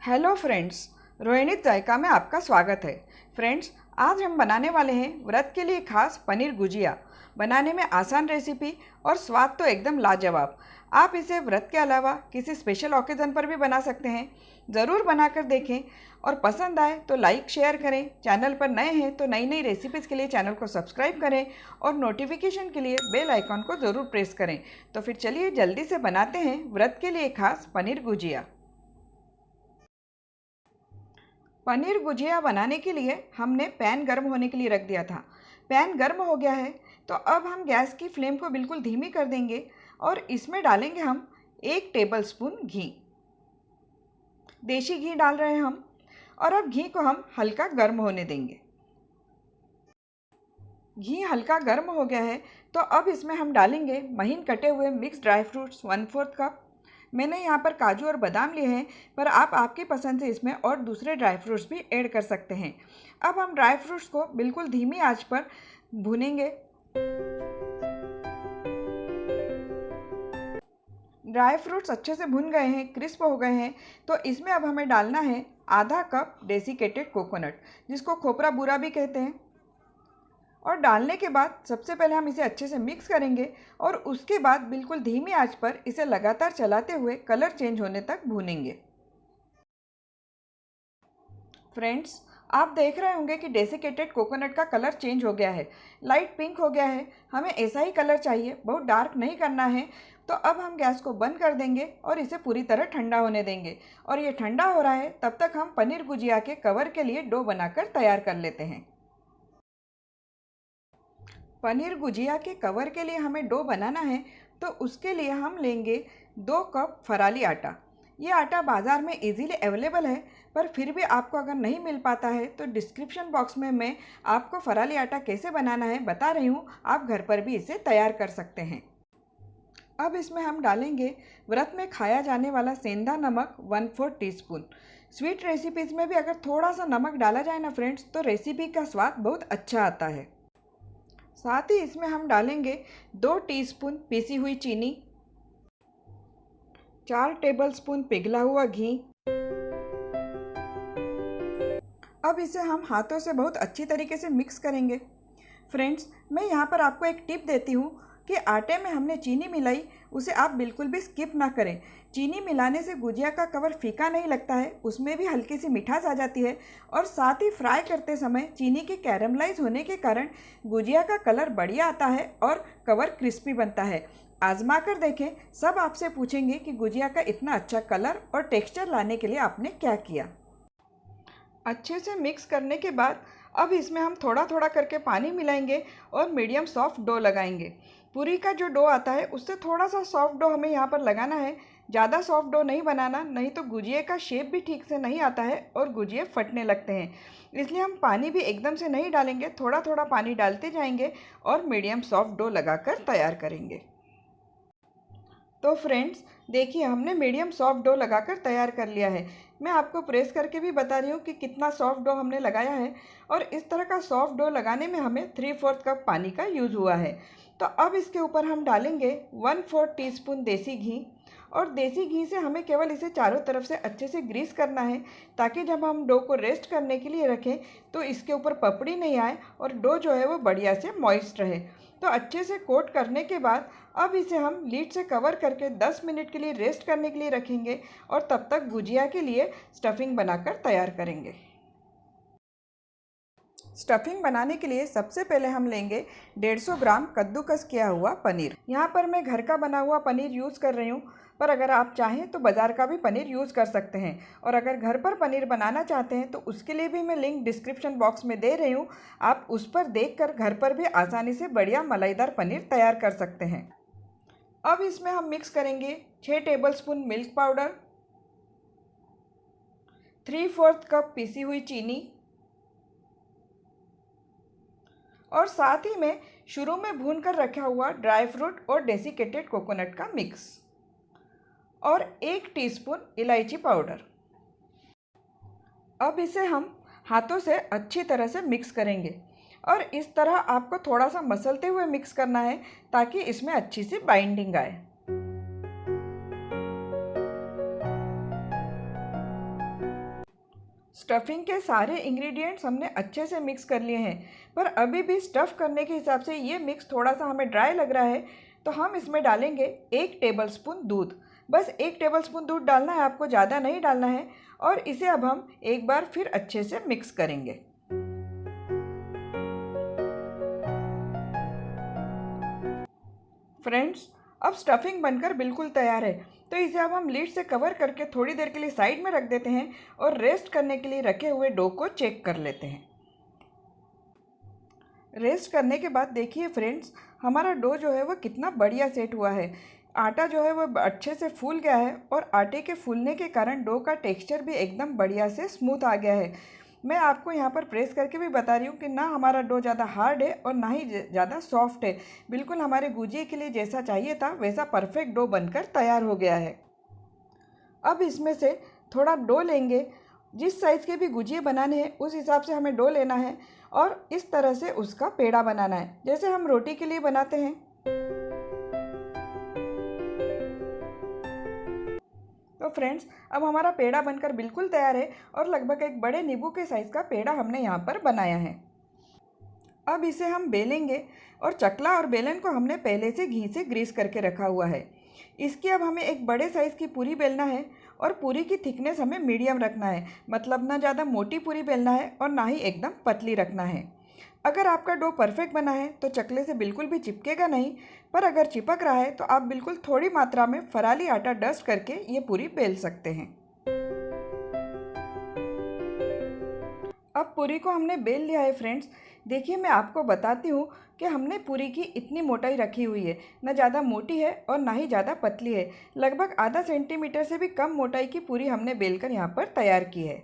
Hello friends, रोहिणीत जायका में आपका स्वागत है। फ्रेंड्स, आज हम बनाने वाले हैं व्रत के लिए खास पनीर गुजिया। बनाने में आसान रेसिपी और स्वाद तो एकदम लाजवाब। आप इसे व्रत के अलावा किसी स्पेशल ओकेज़न पर भी बना सकते हैं। ज़रूर बनाकर देखें और पसंद आए तो लाइक शेयर करें। चैनल पर नए हैं तो नई नई रेसिपीज़ के लिए चैनल को सब्सक्राइब करें और नोटिफिकेशन के लिए बेल आइकॉन को ज़रूर प्रेस करें। तो फिर चलिए जल्दी से बनाते हैं व्रत के लिए खास पनीर गुजिया। पनीर गुजिया बनाने के लिए हमने पैन गर्म होने के लिए रख दिया था। पैन गर्म हो गया है तो अब हम गैस की फ्लेम को बिल्कुल धीमी कर देंगे और इसमें डालेंगे हम 1 टेबलस्पून घी। देसी घी डाल रहे हैं हम और अब घी को हम हल्का गर्म होने देंगे। घी हल्का गर्म हो गया है तो अब इसमें हम डालेंगे महीन कटे हुए मिक्स ड्राई फ्रूट्स 1/4 कप। मैंने यहाँ पर काजू और बादाम लिए हैं, पर आप आपकी पसंद से इसमें और दूसरे ड्राई फ्रूट्स भी ऐड कर सकते हैं। अब हम ड्राई फ्रूट्स को बिल्कुल धीमी आंच पर भूनेंगे। ड्राई फ्रूट्स अच्छे से भुन गए हैं, क्रिस्प हो गए हैं, तो इसमें अब हमें डालना है आधा कप डेसिकेटेड कोकोनट, जिसको खोपरा बूरा भी कहते हैं। और डालने के बाद सबसे पहले हम इसे अच्छे से मिक्स करेंगे और उसके बाद बिल्कुल धीमी आंच पर इसे लगातार चलाते हुए कलर चेंज होने तक भूनेंगे। फ्रेंड्स, आप देख रहे होंगे कि डेसिकेटेड कोकोनट का कलर चेंज हो गया है, लाइट पिंक हो गया है। हमें ऐसा ही कलर चाहिए, बहुत डार्क नहीं करना है। तो अब हम गैस को बंद कर देंगे और इसे पूरी तरह ठंडा होने देंगे। और ये ठंडा हो रहा है, तब तक हम पनीर गुजिया के कवर के लिए डो बनाकर तैयार कर लेते हैं। पनीर गुजिया के कवर के लिए हमें डो बनाना है, तो उसके लिए हम लेंगे 2 कप फराली आटा। ये आटा बाज़ार में इजीली अवेलेबल है, पर फिर भी आपको अगर नहीं मिल पाता है तो डिस्क्रिप्शन बॉक्स में मैं आपको फराली आटा कैसे बनाना है बता रही हूँ। आप घर पर भी इसे तैयार कर सकते हैं। अब इसमें हम डालेंगे व्रत में खाया जाने वाला सेंधा नमक 1/4 टीस्पून। स्वीट रेसिपीज़ में भी अगर थोड़ा सा नमक डाला जाए ना फ्रेंड्स, तो रेसिपी का स्वाद बहुत अच्छा आता है। साथ ही इसमें हम डालेंगे 2 टीस्पून पिसी हुई चीनी, 4 टेबलस्पून पिघला हुआ घी। अब इसे हम हाथों से बहुत अच्छी तरीके से मिक्स करेंगे। फ्रेंड्स, मैं यहाँ पर आपको एक टिप देती हूँ कि आटे में हमने चीनी मिलाई, उसे आप बिल्कुल भी स्किप ना करें। चीनी मिलाने से गुजिया का कवर फीका नहीं लगता है, उसमें भी हल्की सी मिठास आ जाती है। और साथ ही फ्राई करते समय चीनी के कैरमलाइज होने के कारण गुजिया का कलर बढ़िया आता है और कवर क्रिस्पी बनता है। आजमा कर देखें, सब आपसे पूछेंगे कि गुजिया का इतना अच्छा कलर और टेक्सचर लाने के लिए आपने क्या किया। अच्छे से मिक्स करने के बाद अब इसमें हम थोड़ा थोड़ा करके पानी मिलाएंगे और मीडियम सॉफ्ट डो लगाएंगे। पूरी का जो डो आता है उससे थोड़ा सा सॉफ्ट डो हमें यहाँ पर लगाना है, ज़्यादा सॉफ्ट डो नहीं बनाना, नहीं तो गुजिये का शेप भी ठीक से नहीं आता है और गुजिये फटने लगते हैं। इसलिए हम पानी भी एकदम से नहीं डालेंगे, थोड़ा थोड़ा पानी डालते जाएंगे और मीडियम सॉफ्ट डो लगाकर तैयार करेंगे। तो फ्रेंड्स, देखिए हमने मीडियम सॉफ्ट डो लगाकर तैयार कर लिया है। मैं आपको प्रेस करके भी बता रही हूँ कि कितना सॉफ्ट डो हमने लगाया है। और इस तरह का सॉफ्ट डो लगाने में हमें 3/4 कप पानी का यूज़ हुआ है। तो अब इसके ऊपर हम डालेंगे 1/4 टीस्पून देसी घी। और देसी घी से हमें केवल इसे चारों तरफ से अच्छे से ग्रीस करना है, ताकि जब हम डो को रेस्ट करने के लिए रखें तो इसके ऊपर पपड़ी नहीं आए और डो जो है वो बढ़िया से मॉइस्ट रहे। तो अच्छे से कोट करने के बाद अब इसे हम लीड से कवर करके 10 मिनट के लिए रेस्ट करने के लिए रखेंगे और तब तक गुजिया के लिए स्टफिंग बनाकर तैयार करेंगे। स्टफिंग बनाने के लिए सबसे पहले हम लेंगे 150 ग्राम कद्दूकस किया हुआ पनीर। यहाँ पर मैं घर का बना हुआ पनीर यूज़ कर रही हूँ, पर अगर आप चाहें तो बाज़ार का भी पनीर यूज़ कर सकते हैं। और अगर घर पर पनीर बनाना चाहते हैं तो उसके लिए भी मैं लिंक डिस्क्रिप्शन बॉक्स में दे रही हूँ। आप उस पर देखकर घर पर भी आसानी से बढ़िया मलाईदार पनीर तैयार कर सकते हैं। अब इसमें हम मिक्स करेंगे 6 टेबलस्पून मिल्क पाउडर, 3/4 कप पिसी हुई चीनी और साथ ही में शुरू में भून कर रखा हुआ ड्राई फ्रूट और डेसिकेटेड कोकोनट का मिक्स और 1 टीस्पून इलायची पाउडर। अब इसे हम हाथों से अच्छी तरह से मिक्स करेंगे और इस तरह आपको थोड़ा सा मसलते हुए मिक्स करना है, ताकि इसमें अच्छी सी बाइंडिंग आए। स्टफिंग के सारे इंग्रेडिएंट्स हमने अच्छे से मिक्स कर लिए हैं, पर अभी भी स्टफ़ करने के हिसाब से ये मिक्स थोड़ा सा हमें ड्राई लग रहा है, तो हम इसमें डालेंगे 1 टेबलस्पून दूध। बस 1 टेबलस्पून दूध डालना है आपको, ज़्यादा नहीं डालना है। और इसे अब हम एक बार फिर अच्छे से मिक्स करेंगे। फ्रेंड्स, अब स्टफिंग बनकर बिल्कुल तैयार है, तो इसे अब हम लीड से कवर करके थोड़ी देर के लिए साइड में रख देते हैं और रेस्ट करने के लिए रखे हुए डो को चेक कर लेते हैं। रेस्ट करने के बाद देखिए फ्रेंड्स, हमारा डो जो है वो कितना बढ़िया सेट हुआ है। आटा जो है वो अच्छे से फूल गया है और आटे के फूलने के कारण डो का टेक्सचर भी एकदम बढ़िया से स्मूथ आ गया है। मैं आपको यहाँ पर प्रेस करके भी बता रही हूँ कि ना हमारा डो ज़्यादा हार्ड है और ना ही ज़्यादा सॉफ्ट है। बिल्कुल हमारे गुजिया के लिए जैसा चाहिए था वैसा परफेक्ट डो बनकर तैयार हो गया है। अब इसमें से थोड़ा डो लेंगे, जिस साइज़ के भी गुजिया बनाने हैं उस हिसाब से हमें डो लेना है और इस तरह से उसका पेड़ा बनाना है, जैसे हम रोटी के लिए बनाते हैं। तो फ्रेंड्स, अब हमारा पेड़ा बनकर बिल्कुल तैयार है और लगभग एक बड़े नींबू के साइज़ का पेड़ा हमने यहाँ पर बनाया है। अब इसे हम बेलेंगे और चकला और बेलन को हमने पहले से घी से ग्रीस करके रखा हुआ है। इसकी अब हमें एक बड़े साइज़ की पूरी बेलना है और पूरी की थिकनेस हमें मीडियम रखना है, मतलब ना ज़्यादा मोटी पूरी बेलना है और ना ही एकदम पतली रखना है। अगर आपका डो परफेक्ट बना है तो चकले से बिल्कुल भी चिपकेगा नहीं, पर अगर चिपक रहा है तो आप बिल्कुल थोड़ी मात्रा में फराली आटा डस्ट करके ये पूरी बेल सकते हैं। अब पूरी को हमने बेल लिया है फ्रेंड्स। देखिए, मैं आपको बताती हूँ कि हमने पूरी की इतनी मोटाई रखी हुई है, ना ज़्यादा मोटी है और ना ही ज़्यादा पतली है। लगभग आधा सेंटीमीटर से भी कम मोटाई की पूरी हमने बेलकर यहाँ पर तैयार की है।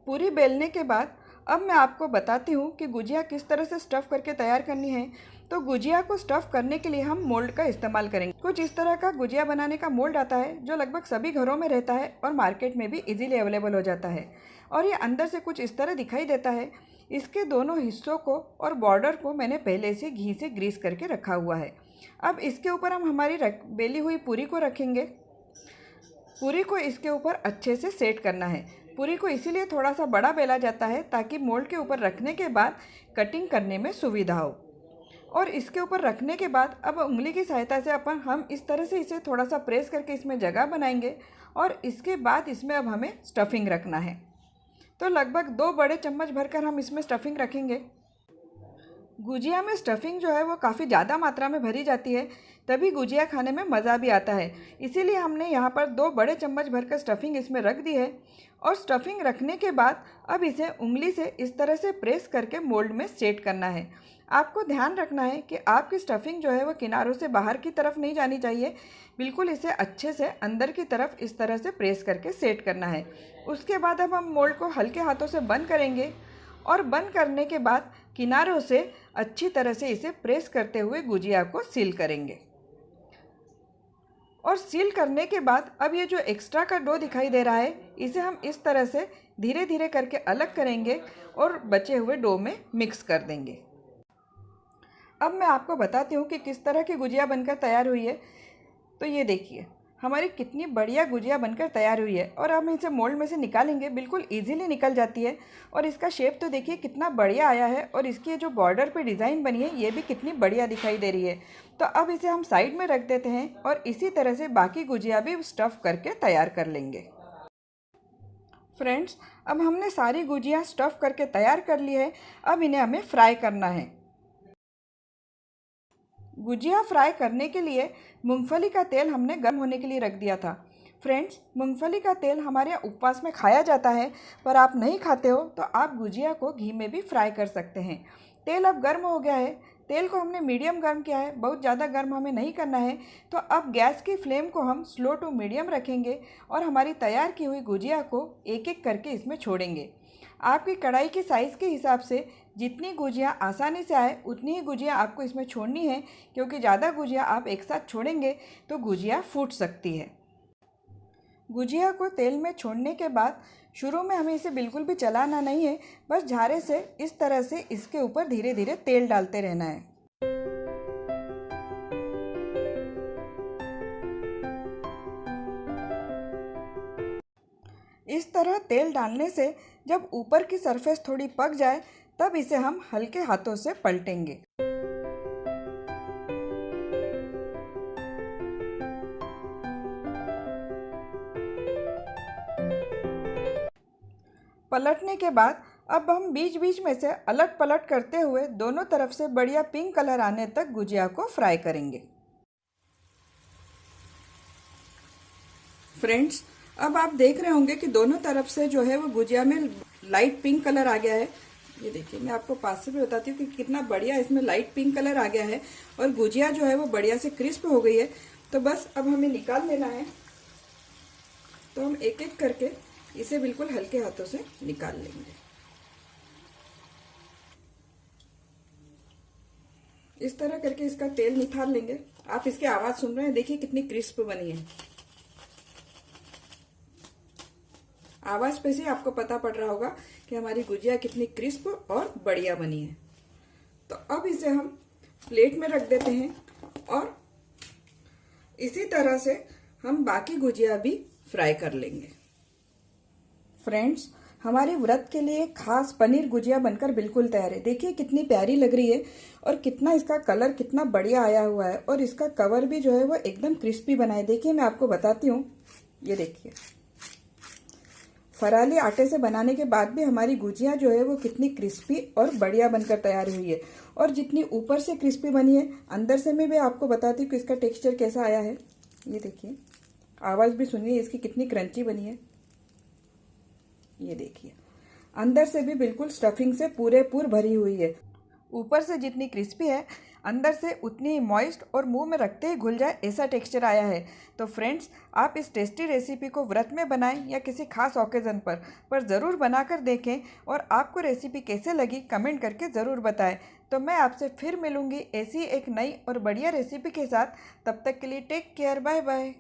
पूरी बेलने के बाद अब मैं आपको बताती हूँ कि गुजिया किस तरह से स्टफ़ करके तैयार करनी है। तो गुजिया को स्टफ़ करने के लिए हम मोल्ड का इस्तेमाल करेंगे। कुछ इस तरह का गुजिया बनाने का मोल्ड आता है जो लगभग सभी घरों में रहता है और मार्केट में भी इजीली अवेलेबल हो जाता है, और ये अंदर से कुछ इस तरह दिखाई देता है। इसके दोनों हिस्सों को और बॉर्डर को मैंने पहले से घी से ग्रीस करके रखा हुआ है। अब इसके ऊपर हम हमारी बेली हुई पूरी को रखेंगे। पूरी को इसके ऊपर अच्छे से सेट करना है। पूरी को इसीलिए थोड़ा सा बड़ा बेला जाता है ताकि मोल्ड के ऊपर रखने के बाद कटिंग करने में सुविधा हो। और इसके ऊपर रखने के बाद अब उंगली की सहायता से हम इस तरह से इसे थोड़ा सा प्रेस करके इसमें जगह बनाएंगे और इसके बाद इसमें अब हमें स्टफिंग रखना है। तो लगभग 2 बड़े चम्मच भरकर हम इसमें स्टफिंग रखेंगे। गुजिया में स्टफिंग जो है वो काफ़ी ज़्यादा मात्रा में भरी जाती है, तभी गुजिया खाने में मज़ा भी आता है। इसीलिए हमने यहाँ पर 2 बड़े चम्मच भरकर स्टफिंग इसमें रख दी है। और स्टफिंग रखने के बाद अब इसे उंगली से इस तरह से प्रेस करके मोल्ड में सेट करना है। आपको ध्यान रखना है कि आपकी स्टफिंग जो है वो किनारों से बाहर की तरफ नहीं जानी चाहिए। बिल्कुल इसे अच्छे से अंदर की तरफ इस तरह से प्रेस करके सेट करना है। उसके बाद अब हम मोल्ड को हल्के हाथों से बंद करेंगे और बंद करने के बाद किनारों से अच्छी तरह से इसे प्रेस करते हुए गुजिया को सील करेंगे। और सील करने के बाद अब ये जो एक्स्ट्रा का डो दिखाई दे रहा है इसे हम इस तरह से धीरे धीरे करके अलग करेंगे और बचे हुए डो में मिक्स कर देंगे। अब मैं आपको बताती हूँ कि किस तरह की गुजिया बनकर तैयार हुई है। तो ये देखिए, हमारी कितनी बढ़िया गुजिया बनकर तैयार हुई है और हम इसे मोल्ड में से निकालेंगे, बिल्कुल इजीली निकल जाती है। और इसका शेप तो देखिए कितना बढ़िया आया है और इसकी जो बॉर्डर पे डिज़ाइन बनी है ये भी कितनी बढ़िया दिखाई दे रही है। तो अब इसे हम साइड में रख देते हैं और इसी तरह से बाकी गुजिया भी स्टफ़ करके तैयार कर लेंगे। फ्रेंड्स, अब हमने सारी गुजिया स्टफ़ करके तैयार कर ली है। अब इन्हें हमें फ्राई करना है। गुजिया फ्राई करने के लिए मूंगफली का तेल हमने गर्म होने के लिए रख दिया था। फ्रेंड्स, मूंगफली का तेल हमारे यहाँ उपवास में खाया जाता है, पर आप नहीं खाते हो तो आप गुजिया को घी में भी फ्राई कर सकते हैं। तेल अब गर्म हो गया है। तेल को हमने मीडियम गर्म किया है, बहुत ज़्यादा गर्म हमें नहीं करना है। तो अब गैस की फ्लेम को हम स्लो टू मीडियम रखेंगे और हमारी तैयार की हुई गुजिया को एक एक करके इसमें छोड़ेंगे। आपकी कढ़ाई के साइज़ के हिसाब से जितनी गुजिया आसानी से आए उतनी ही गुजिया आपको इसमें छोड़नी है, क्योंकि ज़्यादा गुजिया आप एक साथ छोड़ेंगे तो गुजिया फूट सकती है। गुजिया को तेल में छोड़ने के बाद शुरू में हमें इसे बिल्कुल भी चलाना नहीं है, बस झारे से इस तरह से इसके ऊपर धीरे धीरे तेल डालते रहना है। इस तरह तेल डालने से जब ऊपर की सरफेस थोड़ी पक जाए तब इसे हम हल्के हाथों से पलटेंगे। पलटने के बाद अब हम बीच बीच में से अलट पलट करते हुए दोनों तरफ से बढ़िया पिंक कलर आने तक गुजिया को फ्राई करेंगे। फ्रेंड्स, अब आप देख रहे होंगे कि दोनों तरफ से जो है वो गुजिया में लाइट पिंक कलर आ गया है। ये देखिए, मैं आपको पास से भी बताती हूँ कि कितना बढ़िया इसमें लाइट पिंक कलर आ गया है और गुजिया जो है वो बढ़िया से क्रिस्प हो गई है। तो बस अब हमें निकाल लेना है। तो हम एक एक करके इसे बिल्कुल हल्के हाथों से निकाल लेंगे। इस तरह करके इसका तेल निकाल लेंगे। आप इसकी आवाज सुन रहे हैं, देखिए कितनी क्रिस्प बनी है। आवाज पे से आपको पता पड़ रहा होगा कि हमारी गुजिया कितनी क्रिस्प और बढ़िया बनी है। तो अब इसे हम प्लेट में रख देते हैं और इसी तरह से हम बाकी गुजिया भी फ्राई कर लेंगे। फ्रेंड्स, हमारे व्रत के लिए खास पनीर गुजिया बनकर बिल्कुल तैयार है। देखिए कितनी प्यारी लग रही है और कितना इसका कलर कितना बढ़िया आया हुआ है और इसका कवर भी जो है वो एकदम क्रिस्पी बना है। देखिए मैं आपको बताती हूँ, ये देखिए फराली आटे से बनाने के बाद भी हमारी गुजिया जो है वो कितनी क्रिस्पी और बढ़िया बनकर तैयार हुई है। और जितनी ऊपर से क्रिस्पी बनी है, अंदर से मैं भी आपको बताती हूँ कि इसका टेक्सचर कैसा आया है। ये देखिए, आवाज़ भी सुनिए इसकी कितनी क्रंची बनी है। ये देखिए, अंदर से भी बिल्कुल स्टफिंग से पूर भरी हुई है। ऊपर से जितनी क्रिस्पी है, अंदर से उतनी ही मॉइस्ट और मुंह में रखते ही घुल जाए ऐसा टेक्सचर आया है। तो फ्रेंड्स, आप इस टेस्टी रेसिपी को व्रत में बनाएं या किसी खास ओकेज़न पर ज़रूर बनाकर देखें और आपको रेसिपी कैसे लगी कमेंट करके ज़रूर बताएं। तो मैं आपसे फिर मिलूंगी ऐसी एक नई और बढ़िया रेसिपी के साथ। तब तक के लिए टेक केयर, बाय बाय।